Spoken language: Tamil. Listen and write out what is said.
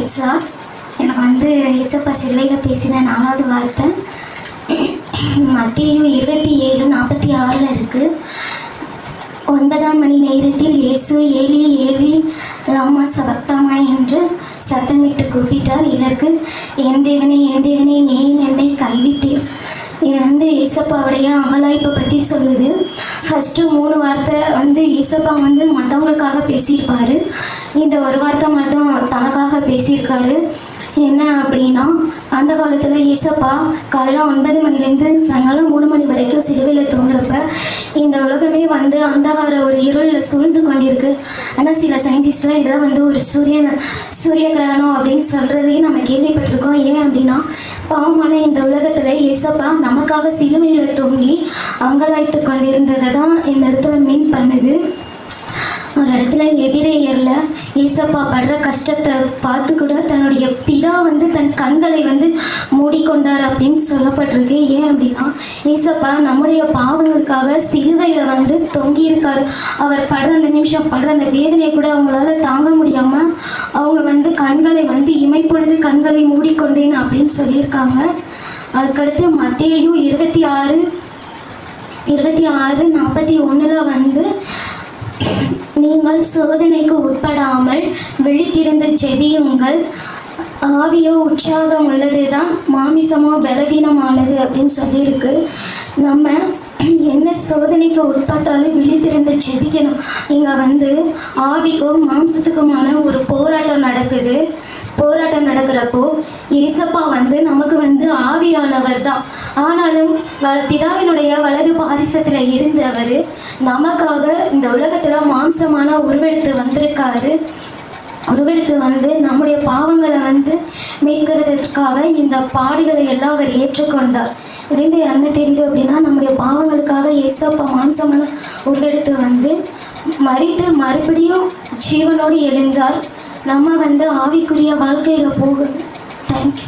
பிரைஸ்லாட். எனக்கு ஏசப்பா சிலுவையில் பேசின 4வது வார்த்தை மத்தேயு 27:46 இருக்குது. 9ஆம் மணி நேரத்தில் இயேசு ஏலி ஏலி லாமா சபக்தாமா என்று சத்தமிட்டு கூப்பிட்டார். இதற்கு என் தேவனே ஏன் என்னை கைவிட்டீர். இது ஏசப்பாவுடைய அங்கலாய்ப்பை பற்றி சொல்லுது. ஃபஸ்ட்டு 3 வார்த்தை ஏசப்பா மற்றவங்களுக்காக பேசியிருப்பார். இந்த ஒரு வார்த்தை மட்டும் தனக்காக பேசியிருக்காரு. என்ன அப்படின்னா, அந்த காலத்தில் ஏசப்பா காலையில் 9 மணிலேருந்து சாயங்காலம் 3 மணி வரைக்கும் சிலுவையில் தூங்குறப்ப இந்த உலகமே அந்தகார ஒரு இருளில் சூழ்ந்து கொண்டிருக்கு. ஆனால் சில சயின்டிஸ்ட்லாம் இதெல்லாம் ஒரு சூரிய கிரகணம் அப்படின்னு சொல்கிறதையும் நம்ம கேள்விப்பட்டிருக்கோம். ஏன் அப்படின்னா, பாவமான இந்த உலகத்தில் ஏசப்பா நமக்காக சிலுவையில் தூங்கி அங்கலாய்த்து கொண்டிருந்ததை தான் இந்த இடத்துல மீன் பண்ணுது. ஒரு இடத்துல எபிரேயரில் ஏசப்பா படுற கஷ்டத்தை பார்த்து கூட தன்னுடைய பிதா தன் கண்களை மூடிக்கொண்டார் அப்படின்னு சொல்லப்பட்டிருக்கு. ஏன் அப்படின்னா, ஏசப்பா நம்முடைய பாவங்களுக்காக சிலுவையில் தொங்கியிருக்காரு. அவர் படுற அந்த நிமிஷம் படுற அந்த வேதனையை கூட அவங்களால தாங்க முடியாமல் அவங்க கண்களை இமைப்பொழுது கண்களை மூடிக்கொண்டேன் அப்படின்னு சொல்லியிருக்காங்க. அதுக்கடுத்து மத்தேயு 26:41 நீங்கள் சோதனைக்கு உட்படாமல் விழித்திருந்து ஜெபியுங்கள், ஆவியோ உற்சாகம் உள்ளது தான், மாமிசமோ பலவீனமானது அப்படின்னு சொல்லியிருக்கு. நம்ம என்ன சோதனைக்கு உட்பட்டாலும் விழித்திருந்து ஜெபிக்கணும். இங்கே ஆவிக்கும் மாம்சத்துக்குமான ஒரு போராட்டம் நடக்குது. போராட்டம் நடக்கிறப்போ ஏசப்பா நமக்கு ஆவியானவர் தான். ஆனாலும் பிதாவினுடைய வலது பாரிசத்தில் இருந்தவர் நமக்காக இந்த உலகத்தில் மாம்சமான உருவெடுத்து வந்திருக்காரு. உருவெடுத்து நம்முடைய பாவங்களை மீட்கிறதுக்காக இந்த பாடுகளை எல்லாம் அவர் ஏற்றுக்கொண்டார். இருந்து என்ன தெரியுது அப்படின்னா, நம்முடைய பாவங்களுக்காக ஏசப்பா மாம்சமான உருவெடுத்து மரித்து மறுபடியும் ஜீவனோடு எழுந்தார். நம்ம ஆவிக்குரிய வாழ்க்கையில் போகணும். தேங்க்யூ.